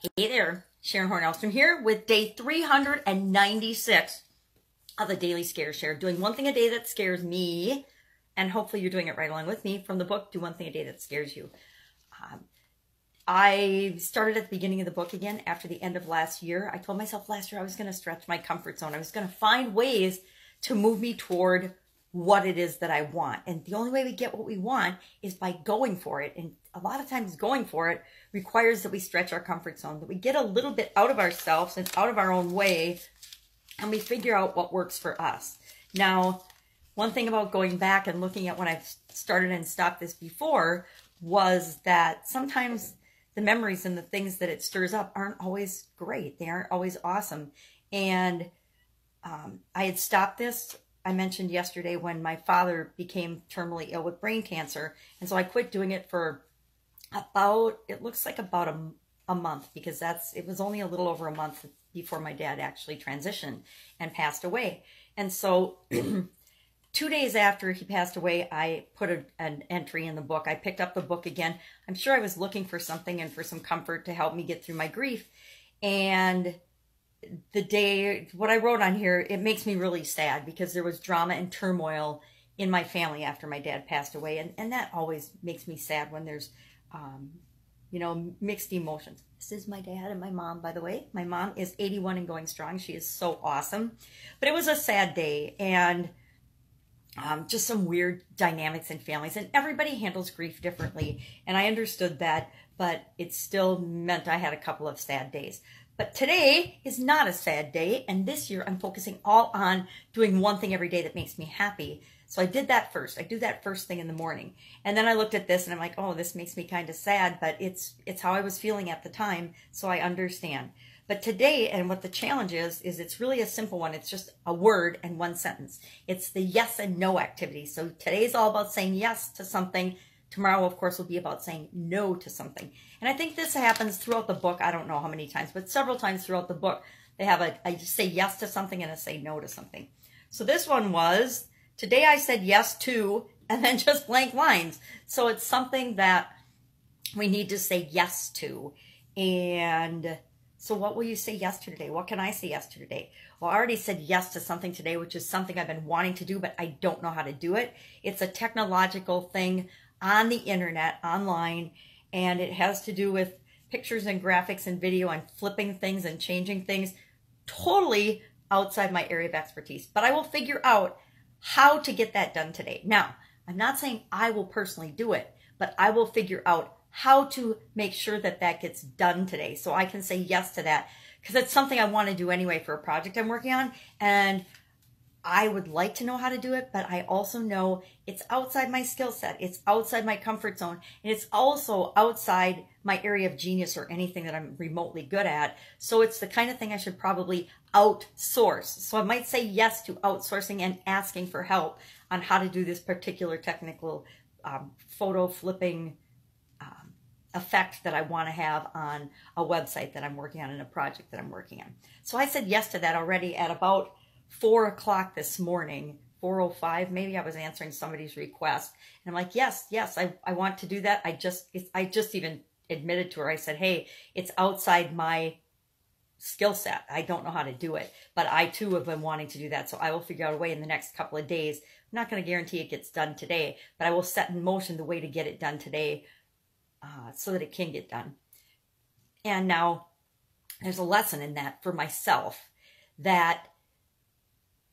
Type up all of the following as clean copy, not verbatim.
Hey there, Sharon Horne-Ellstrom here with day 396 of the Daily Scare Share. Doing one thing a day that scares me, and hopefully you're doing it right along with me from the book, Do One Thing a Day That Scares You. I started at the beginning of the book again after the end of last year. I told myself last year I was going to stretch my comfort zone. I was going to find ways to move me toward what it is that I want. And the only way we get what we want is by going for it. And a lot of times going for it requires that we stretch our comfort zone, that we get a little bit out of ourselves and out of our own way, and we figure out what works for us. Now, one thing about going back and looking at when I've started and stopped this before was that sometimes the memories and the things that it stirs up aren't always great. They aren't always awesome. And I had stopped this, I mentioned yesterday, when my father became terminally ill with brain cancer. And so I quit doing it for about, it looks like about a month, because it was only a little over a month before my dad actually transitioned and passed away. And so 2 days after he passed away, I put an entry in the book. I picked up the book again. I'm sure I was looking for something and for some comfort to help me get through my grief. And what I wrote on here, it makes me really sad because there was drama and turmoil in my family after my dad passed away. And that always makes me sad when there's, mixed emotions. This is my dad and my mom, by the way. My mom is 81 and going strong. She is so awesome. But it was a sad day, and just some weird dynamics in families. And everybody handles grief differently. And I understood that, but it still meant I had a couple of sad days. But today is not a sad day, and this year I'm focusing all on doing one thing every day that makes me happy. So I did that first. I do that first thing in the morning. And then I looked at this and I'm like, oh, this makes me kind of sad, but it's how I was feeling at the time, so I understand. But today, and what the challenge is it's really a simple one. It's just a word and one sentence. It's the yes and no activity. So today's all about saying yes to something. Tomorrow, of course, will be about saying no to something. And I think this happens throughout the book. I don't know how many times, but several times throughout the book, they have I just say yes to something and I say no to something. So this one was, today I said yes to, and then just blank lines. So it's something that we need to say yes to. And so what will you say yes to today? What can I say yes to today? Well, I already said yes to something today, which is something I've been wanting to do, but I don't know how to do it. It's a technological thing on the internet, online, and it has to do with pictures and graphics and video and flipping things and changing things, totally outside my area of expertise. But I will figure out how to get that done today. Now, I'm not saying I will personally do it, but I will figure out how to make sure that that gets done today, so I can say yes to that, because it's something I want to do anyway for a project I'm working on, and I would like to know how to do it, but I also know it's outside my skill set. It's outside my comfort zone. And it's also outside my area of genius or anything that I'm remotely good at. So it's the kind of thing I should probably outsource. So I might say yes to outsourcing and asking for help on how to do this particular technical photo flipping effect that I want to have on a website that I'm working on and a project that I'm working on. So I said yes to that already at about 4 o'clock this morning, 4:05 maybe. I was answering somebody's request, and I'm like, yes, I want to do that. I just even admitted to her. I said, hey, it's outside my skill set. I don't know how to do it, but I too have been wanting to do that. So I will figure out a way in the next couple of days. I'm not going to guarantee it gets done today, but I will set in motion the way to get it done today, so that it can get done. And now there's a lesson in that for myself, that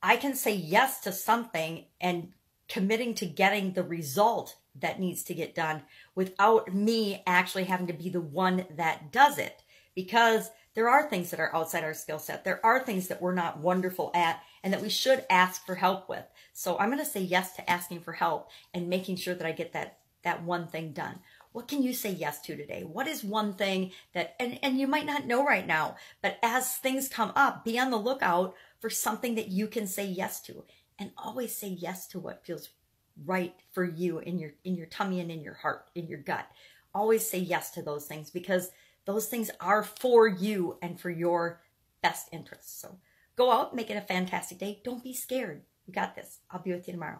I can say yes to something and committing to getting the result that needs to get done without me actually having to be the one that does it. Because there are things that are outside our skill set. There are things that we're not wonderful at and that we should ask for help with. So I'm going to say yes to asking for help and making sure that I get that one thing done. What can you say yes to today? What is one thing that, and you might not know right now, but as things come up, be on the lookout for something that you can say yes to, and always say yes to what feels right for you in your tummy and in your heart, in your gut. Always say yes to those things, because those things are for you and for your best interests. So go out, make it a fantastic day. Don't be scared. You got this. I'll be with you tomorrow.